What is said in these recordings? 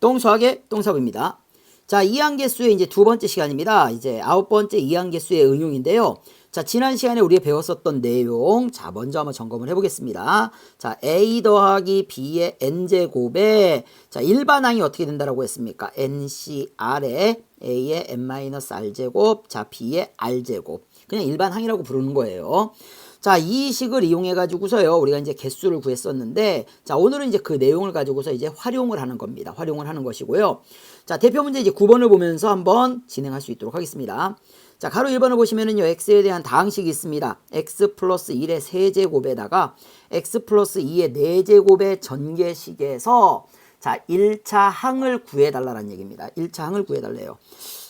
똥수학의 똥사부입니다. 자, 이항계수의 이제 두 번째 시간입니다. 이제 9번째 이항계수의 응용인데요. 자, 지난 시간에 우리가 배웠었던 내용, 자, 먼저 한번 점검을 해보겠습니다. 자, a 더하기 b의 n제곱에, 자, 일반항이 어떻게 된다라고 했습니까? ncr에 a의 n-r제곱, 자, b의 r제곱. 그냥 일반항이라고 부르는 거예요. 자, 이 식을 이용해 가지고서요, 우리가 이제 개수를 구했었는데, 자, 오늘은 이제 그 내용을 가지고서 이제 활용을 하는 겁니다. 활용을 하는 것이고요. 자, 대표 문제 이제 9번을 보면서 한번 진행할 수 있도록 하겠습니다. 자, 가로 1번을 보시면은요, x에 대한 다항식이 있습니다. x 플러스 1의 세제곱에다가 x 플러스 2의 4제곱의 전개식에서, 자, 1차 항을 구해달라는 얘기입니다. 1차 항을 구해달래요.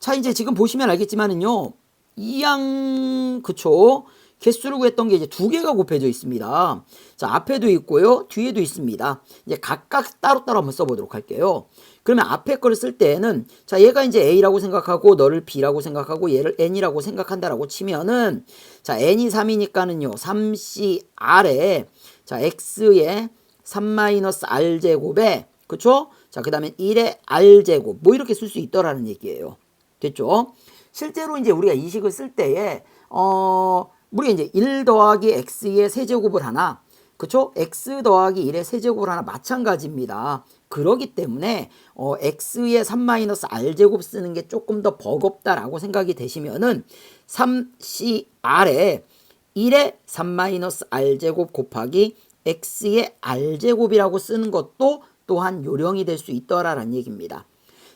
자, 이제 지금 보시면 알겠지만은요, 이항, 그쵸? 개수를 구했던 게 이제 두 개가 곱해져 있습니다. 자, 앞에도 있고요, 뒤에도 있습니다. 이제 각각 따로따로 한번 써보도록 할게요. 그러면 앞에 거를 쓸 때에는, 자, 얘가 이제 A라고 생각하고, 너를 B라고 생각하고, 얘를 N이라고 생각한다라고 치면은, 자, N이 3이니까는요, 3CR에, 자, X에 3-R제곱에, 그쵸? 자, 그 다음에 1의 R제곱, 뭐 이렇게 쓸 수 있더라는 얘기예요. 됐죠? 실제로 이제 우리가 이 식을 쓸 때에, 우리가 이제 1 더하기 x의 세제곱을 하나, 그쵸? x 더하기 1의 세제곱을 하나 마찬가지입니다. 그러기 때문에 x의 3-r제곱 쓰는 게 조금 더 버겁다라고 생각이 되시면은 3cr에 1의 3-r제곱 곱하기 x의 r제곱이라고 쓰는 것도 또한 요령이 될 수 있더라라는 얘기입니다.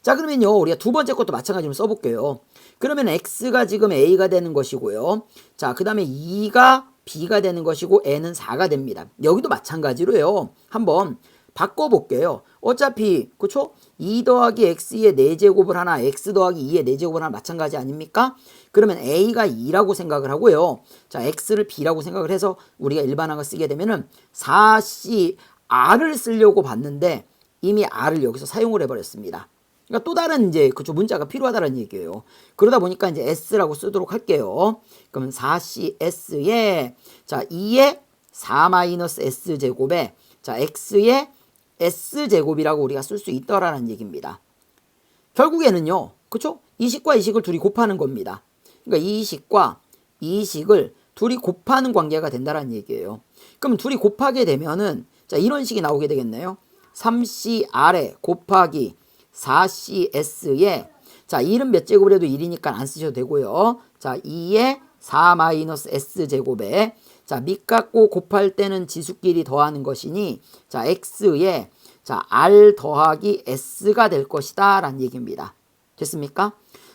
자, 그러면요, 우리가 두 번째 것도 마찬가지로 써볼게요. 그러면 x가 지금 a가 되는 것이고요. 자, 그 다음에 2가 b가 되는 것이고 n은 4가 됩니다. 여기도 마찬가지로요. 한번 바꿔볼게요. 어차피 그쵸? 2 더하기 x의 4제곱을 하나, x 더하기 2의 4제곱을 하나 마찬가지 아닙니까? 그러면 a가 2라고 생각을 하고요. 자, x를 b라고 생각을 해서 우리가 일반항을 쓰게 되면은 4cr을 쓰려고 봤는데 이미 r을 여기서 사용을 해버렸습니다. 그러니까 또 다른 이제 그쪽 문자가 필요하다는 얘기예요. 그러다 보니까 이제 s라고 쓰도록 할게요. 그러면 4cs에 자 2의 4-s 제곱에 자 x의 s 제곱이라고 우리가 쓸 수 있더라는 얘기입니다. 결국에는요, 그쵸? 이 식과 이 식을 둘이 곱하는 겁니다. 그러니까 이 식과 이 식을 둘이 곱하는 관계가 된다는 얘기예요. 그럼 둘이 곱하게 되면은 자 이런 식이 나오게 되겠네요. 3cr에 곱하기 4cs에 자 1은 몇 제곱을 해도 1이니까 안 쓰셔도 되고요. 자 2의 4-s제곱에 자 밑갖고 곱할 때는 지수끼리 더하는 것이니 자 x에 자 r 더하기 s가 될 것이다 라는 얘기입니다. 됐습니까?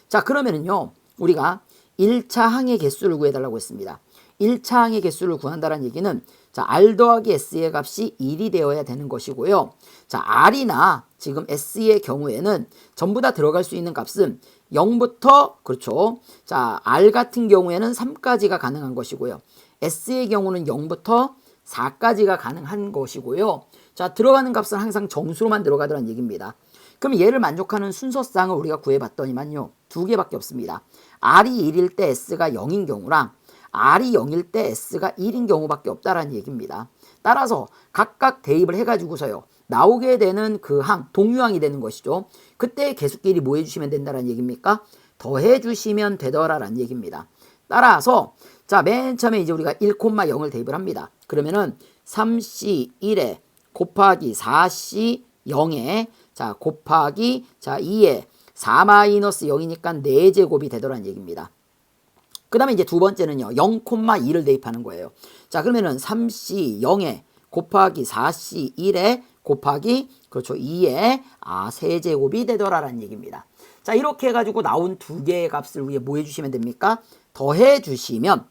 자, 그러면은요, 우리가 1차 항의 개수를 구해달라고 했습니다. 1차 항의 개수를 구한다는 얘기는 자 r 더하기 s의 값이 1이 되어야 되는 것이고요. 자, r이나 지금 s의 경우에는 전부 다 들어갈 수 있는 값은 0부터 그렇죠. 자, r 같은 경우에는 3까지가 가능한 것이고요. s의 경우는 0부터 4까지가 가능한 것이고요. 자, 들어가는 값은 항상 정수로만 들어가더라는 얘기입니다. 그럼 얘를 만족하는 순서쌍을 우리가 구해봤더니만요, 두 개밖에 없습니다. r이 1일 때 s가 0인 경우랑 r이 0일 때 s가 1인 경우밖에 없다라는 얘기입니다. 따라서 각각 대입을 해가지고서요, 나오게 되는 그 항, 동유항이 되는 것이죠. 그때 개수끼리 뭐 해주시면 된다는 얘기입니까? 더해주시면 되더라라는 얘기입니다. 따라서 자, 맨 처음에 이제 우리가 1,0을 대입을 합니다. 그러면은 3c1에 곱하기 4c 0에 자 곱하기 자 2에 4-0이니까 4제곱이 되더라는 얘기입니다. 그 다음에 이제 두 번째는요, 0,2를 대입하는 거예요. 자, 그러면은 3c 0에 곱하기 4c 1에 곱하기 그렇죠 2에 세제곱이 되더라라는 얘기입니다. 자, 이렇게 해가지고 나온 두 개의 값을 우리가 뭐 해주시면 됩니까? 더해주시면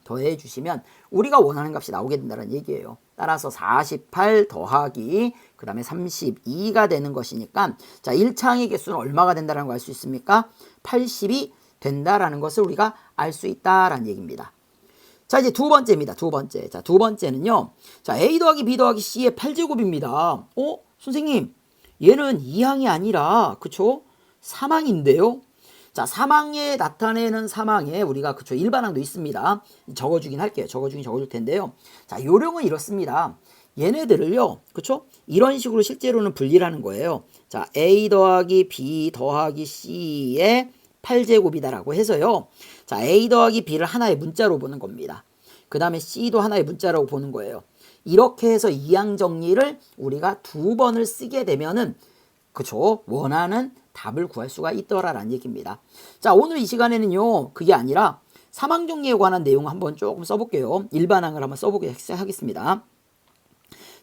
우리가 원하는 값이 나오게 된다는 얘기예요. 따라서 48 더하기 그 다음에 32가 되는 것이니까 자 1차 항의 개수는 얼마가 된다는 걸 알 수 있습니까? 80이 된다라는 것을 우리가 알 수 있다라는 얘기입니다. 자, 이제 두 번째입니다. 두 번째. 자, 두 번째는요, 자 a 더하기 b 더하기 c의 8제곱입니다. 선생님, 얘는 2항이 아니라 그쵸? 3항인데요. 자, 3항에 나타내는 3항에 우리가 그쵸 일반항도 있습니다. 적어주긴 할게요. 적어줄 텐데요. 자, 요령은 이렇습니다. 얘네들을요, 그쵸? 이런 식으로 실제로는 분리를 하는 거예요. 자, A 더하기 B 더하기 C의 8제곱이다라고 해서요. 자, A 더하기 B를 하나의 문자로 보는 겁니다. 그 다음에 C도 하나의 문자라고 보는 거예요. 이렇게 해서 이항 정리를 우리가 2번을 쓰게 되면은, 그쵸? 원하는 답을 구할 수가 있더라라는 얘기입니다. 자, 오늘 이 시간에는요, 그게 아니라 삼항 정리에 관한 내용 한번 조금 써볼게요. 일반항을 한번 써보겠습니다.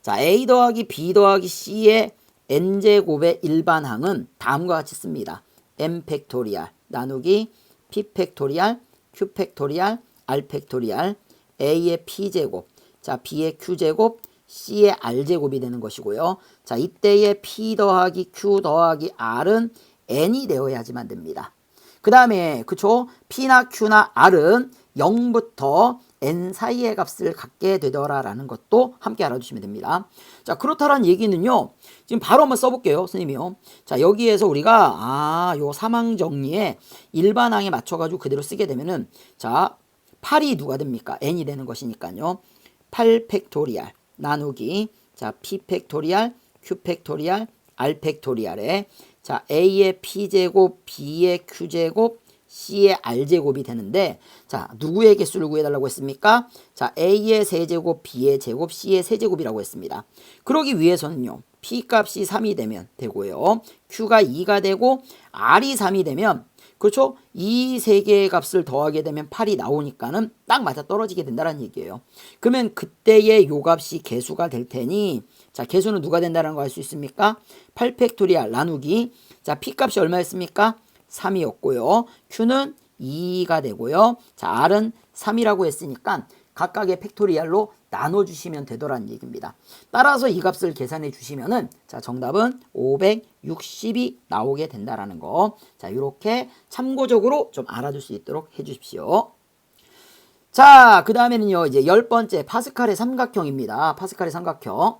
자, A 더하기 B 더하기 C의 n제곱의 일반항은 다음과 같이 씁니다. m 팩토리알 나누기 p 팩토리알 q 팩토리알 r 팩토리알 a의 p제곱, 자 b의 q제곱, c의 r제곱이 되는 것이고요. 자, 이때의 p 더하기 q 더하기 r은 n이 되어야지만 됩니다. 그 다음에 그쵸? p나 q나 r은 0부터 n 사이의 값을 갖게 되더라라는 것도 함께 알아주시면 됩니다. 자, 그렇다라는 얘기는요, 지금 바로 한번 써볼게요, 선생님이요. 자, 여기에서 우리가 요 삼항 정리에 일반항에 맞춰가지고 그대로 쓰게 되면은, 자, 8이 누가 됩니까? n이 되는 것이니까요. 8 팩토리알 나누기, 자, p 팩토리알 q 팩토리알 r 팩토리알에, 자, a의 p제곱, b의 q제곱, c의 r제곱이 되는데, 자, 누구의 개수를 구해달라고 했습니까? 자, a의 세제곱, b의 제곱, c의 세제곱이라고 했습니다. 그러기 위해서는요, p 값이 3이 되면 되고요, q가 2가 되고 r이 3이 되면, 그렇죠? 이 세 개의 값을 더하게 되면 8이 나오니까는 딱 맞아 떨어지게 된다는 얘기예요. 그러면 그때의 요 값이 개수가 될 테니, 자, 개수는 누가 된다는 거 알 수 있습니까? 8 팩토리알 나누기, 자, p 값이 얼마였습니까? 3이었고요. q는 2가 되고요. 자, r은 3이라고 했으니까 각각의 팩토리알로 나눠주시면 되더라는 얘기입니다. 따라서 이 값을 계산해 주시면은, 자, 정답은 560이 나오게 된다라는 거. 자, 이렇게 참고적으로 좀 알아둘 수 있도록 해 주십시오. 자, 그 다음에는요, 이제 10번째 파스칼의 삼각형입니다. 파스칼의 삼각형.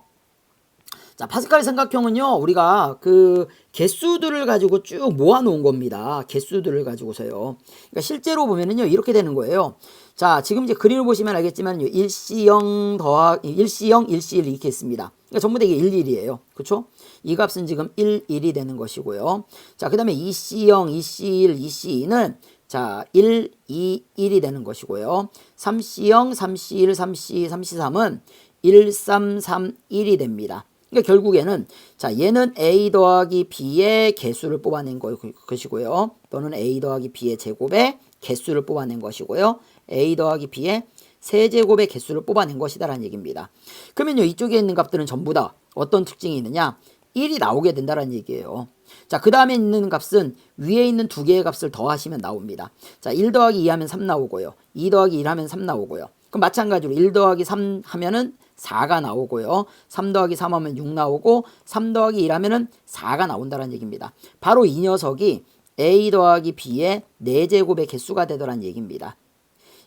자, 파스칼의 삼각형은요, 우리가 그 개수들을 가지고 쭉 모아놓은 겁니다. 개수들을 가지고서요. 그러니까 실제로 보면은요, 이렇게 되는 거예요. 자, 지금 이제 그림을 보시면 알겠지만요, 1C0 더하기 1C0, 1C1 이렇게 있습니다. 그러니까 전부 다 이게 1, 1이에요. 그쵸? 이 값은 지금 1, 1이 되는 것이고요. 자, 그 다음에 2C0, 2C1, 2C2는 자, 1, 2, 1이 되는 것이고요. 3C0, 3C1, 3C2, 3C3은 1, 3, 3, 1이 됩니다. 그러니까 결국에는, 자, 얘는 a 더하기 b의 개수를 뽑아낸 것이고요. 또는 a 더하기 b의 제곱의 개수를 뽑아낸 것이고요. a 더하기 b의 세제곱의 개수를 뽑아낸 것이다라는 얘기입니다. 그러면요, 이쪽에 있는 값들은 전부 다 어떤 특징이 있느냐? 1이 나오게 된다라는 얘기예요. 자, 그 다음에 있는 값은 위에 있는 두 개의 값을 더하시면 나옵니다. 자, 1 더하기 2 하면 3 나오고요. 2 더하기 1 하면 3 나오고요. 그럼 마찬가지로 1 더하기 3 하면은 4가 나오고요. 3 더하기 3 하면 6 나오고, 3 더하기 1 하면은 4가 나온다는 얘기입니다. 바로 이 녀석이 a 더하기 b의 4제곱의 개수가 되더란 얘기입니다.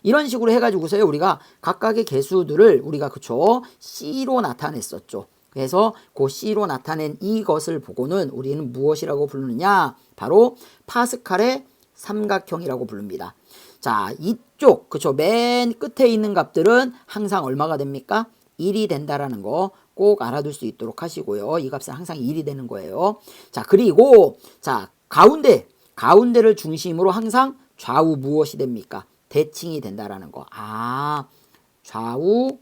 이런 식으로 해가지고서요, 우리가 각각의 개수들을 우리가 그쵸, c로 나타냈었죠. 그래서 그 c로 나타낸 이것을 보고는 우리는 무엇이라고 부르느냐? 바로 파스칼의 삼각형이라고 부릅니다. 자, 이쪽 그쵸, 맨 끝에 있는 값들은 항상 얼마가 됩니까? 1이 된다라는 거 꼭 알아둘 수 있도록 하시고요. 이 값은 항상 1이 되는 거예요. 자, 그리고 자, 가운데를 중심으로 항상 좌우 무엇이 됩니까? 대칭이 된다라는 거. 좌우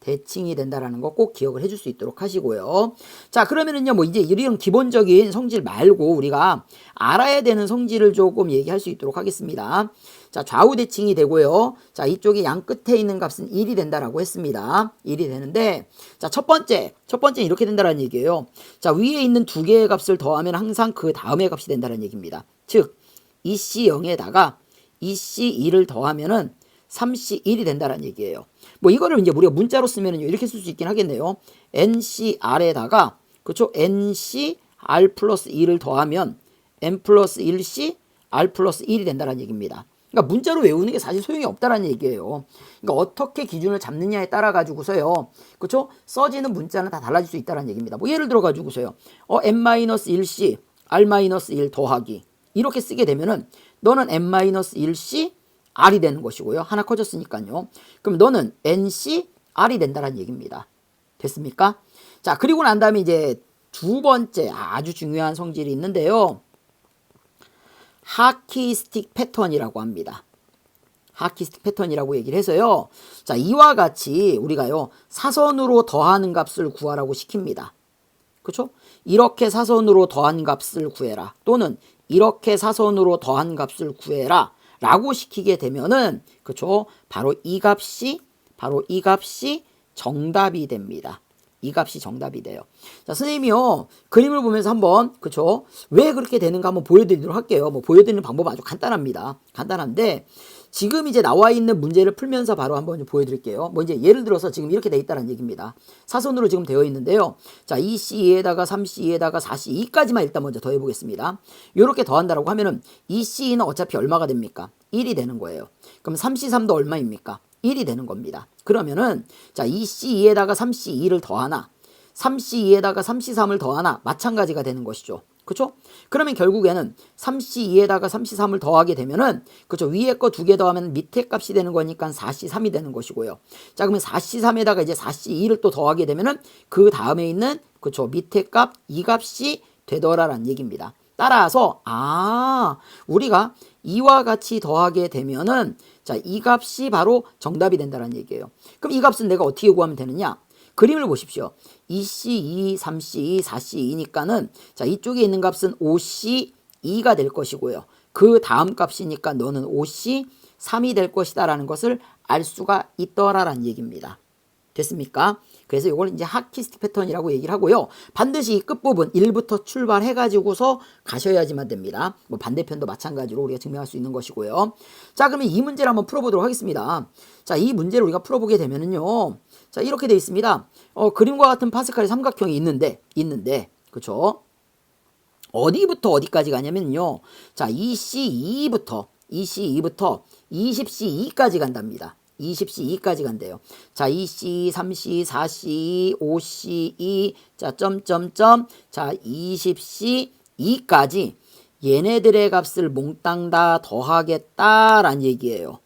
대칭이 된다라는 거 꼭 기억을 해줄 수 있도록 하시고요. 자, 그러면은요, 뭐 이제 이런 기본적인 성질 말고 우리가 알아야 되는 성질을 조금 얘기할 수 있도록 하겠습니다. 자, 좌우 대칭이 되고요. 자, 이쪽에 양 끝에 있는 값은 1이 된다라고 했습니다. 1이 되는데, 자, 첫 번째 이렇게 된다라는 얘기예요. 자, 위에 있는 두 개의 값을 더하면 항상 그 다음의 값이 된다는 얘기입니다. 즉, 2C0에다가 2C2를 더하면은 3C1이 된다는 얘기예요. 뭐 이거를 이제 우리가 문자로 쓰면은 이렇게 쓸 수 있긴 하겠네요. NCR에다가 그렇죠? NCR 플러스 2를 더하면 N 플러스 1C R 플러스 1이 된다는 얘기입니다. 그러니까 문자로 외우는 게 사실 소용이 없다라는 얘기예요. 그러니까 어떻게 기준을 잡느냐에 따라 가지고서요, 그렇죠? 써지는 문자는 다 달라질 수 있다는 얘기입니다. 뭐 예를 들어 가지고서요, N-1C R-1 더하기 이렇게 쓰게 되면은 너는 N-1C R이 되는 것이고요. 하나 커졌으니까요. 그럼 너는 NC R이 된다는 얘기입니다. 됐습니까? 자, 그리고 난 다음에 이제 두 번째 아주 중요한 성질이 있는데요. 하키스틱 패턴이라고 합니다. 하키스틱 패턴이라고 얘기를 해서요. 자, 이와 같이 우리가요, 사선으로 더하는 값을 구하라고 시킵니다. 그렇죠? 이렇게 사선으로 더한 값을 구해라. 또는 이렇게 사선으로 더한 값을 구해라. 라고 시키게 되면은, 그렇죠? 바로 이 값이 정답이 됩니다. 이 값이 정답이 돼요. 자, 선생님이요, 그림을 보면서 한번, 그쵸? 왜 그렇게 되는가 한번 보여드리도록 할게요. 뭐, 보여드리는 방법은 아주 간단합니다. 간단한데, 지금 이제 나와 있는 문제를 풀면서 바로 한번 보여드릴게요. 뭐, 이제 예를 들어서 지금 이렇게 돼 있다는 얘기입니다. 사선으로 지금 되어 있는데요. 자, 2C2에다가 3C2에다가 4C2까지만 일단 먼저 더해보겠습니다. 요렇게 더한다라고 하면은, 2C2는 어차피 얼마가 됩니까? 1이 되는 거예요. 그럼 3C3도 얼마입니까? 1이 되는 겁니다. 그러면은 자, 2C2에다가 3C2를 더하나 3C2에다가 3C3을 더하나 마찬가지가 되는 것이죠. 그렇죠? 그러면 결국에는 3C2에다가 3C3을 더하게 되면은 그렇죠? 위에 거 두 개 더하면 밑에 값이 되는 거니까 4C3이 되는 것이고요. 자, 그러면 4C3에다가 이제 4C2를 또 더하게 되면은 그 다음에 있는 그렇죠? 밑에 값 이 값이 되더라라는 얘기입니다. 따라서 우리가 이와 같이 더하게 되면은 자, 이 값이 바로 정답이 된다는 얘기예요. 그럼 이 값은 내가 어떻게 구하면 되느냐? 그림을 보십시오. 2C2, 3C2, 4C2니까는 자, 이쪽에 있는 값은 5C2가 될 것이고요. 그 다음 값이니까 너는 5C3이 될 것이다 라는 것을 알 수가 있더라라는 얘기입니다. 됐습니까? 그래서 이걸 이제 하키스틱 패턴이라고 얘기를 하고요. 반드시 이 끝부분 1부터 출발해가지고서 가셔야지만 됩니다. 뭐 반대편도 마찬가지로 우리가 증명할 수 있는 것이고요. 자, 그러면 이 문제를 한번 풀어보도록 하겠습니다. 자, 이 문제를 우리가 풀어보게 되면은요. 자, 이렇게 되어 있습니다. 그림과 같은 파스칼의 삼각형이 있는데, 그쵸? 어디부터 어디까지 가냐면요. 자, EC2부터 20C2까지 간답니다. 20C2까지 간대요. 자, 2C, 3C, 4C, 5C2, 자, 자, 20C2까지 얘네들의 값을 몽땅 다 더하겠다라는 얘기예요.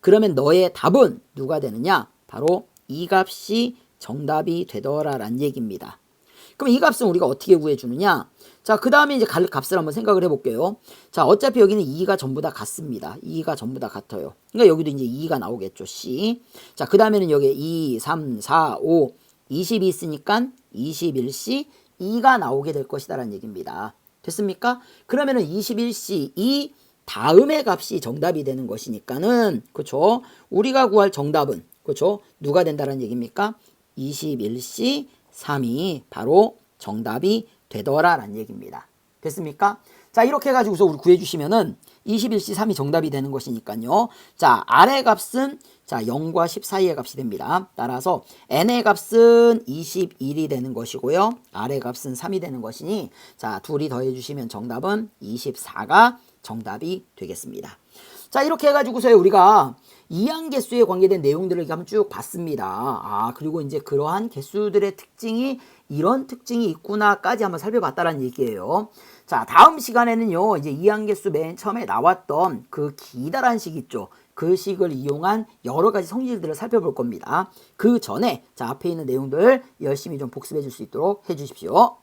그러면 너의 답은 누가 되느냐? 바로 이 값이 정답이 되더라라는 얘기입니다. 그럼 이 값은 우리가 어떻게 구해주느냐? 자, 그 다음에 이제 값을 한번 생각을 해볼게요. 자, 어차피 여기는 2가 전부 다 같습니다. 2가 전부 다 같아요. 그러니까 여기도 이제 2가 나오겠죠. C. 자, 그 다음에는 여기 2, 3, 4, 5, 20이 있으니까 21C 2가 나오게 될 것이다 라는 얘기입니다. 됐습니까? 그러면은 21C 2 다음의 값이 정답이 되는 것이니까는, 그쵸? 우리가 구할 정답은, 그쵸? 누가 된다는 얘기입니까? 21C 3이 바로 정답이 되더라라는 얘기입니다. 됐습니까? 자, 이렇게 해가지고서 우리 구해주시면은 21C 3이 정답이 되는 것이니까요. 자, R의 값은 자 0과 10 사이의 값이 됩니다. 따라서 N의 값은 21이 되는 것이고요. R의 값은 3이 되는 것이니 자, 둘이 더해주시면 정답은 24가 정답이 되겠습니다. 자, 이렇게 해가지고서 우리가 이항계수에 관계된 내용들을 이렇게 한번 쭉 봤습니다. 그리고 이제 그러한 개수들의 특징이 이런 특징이 있구나까지 한번 살펴봤다는 얘기예요. 자, 다음 시간에는요, 이제 이항계수 맨 처음에 나왔던 그 기다란 식 있죠. 그 식을 이용한 여러 가지 성질들을 살펴볼 겁니다. 그 전에 자, 앞에 있는 내용들 열심히 좀 복습해 줄 수 있도록 해 주십시오.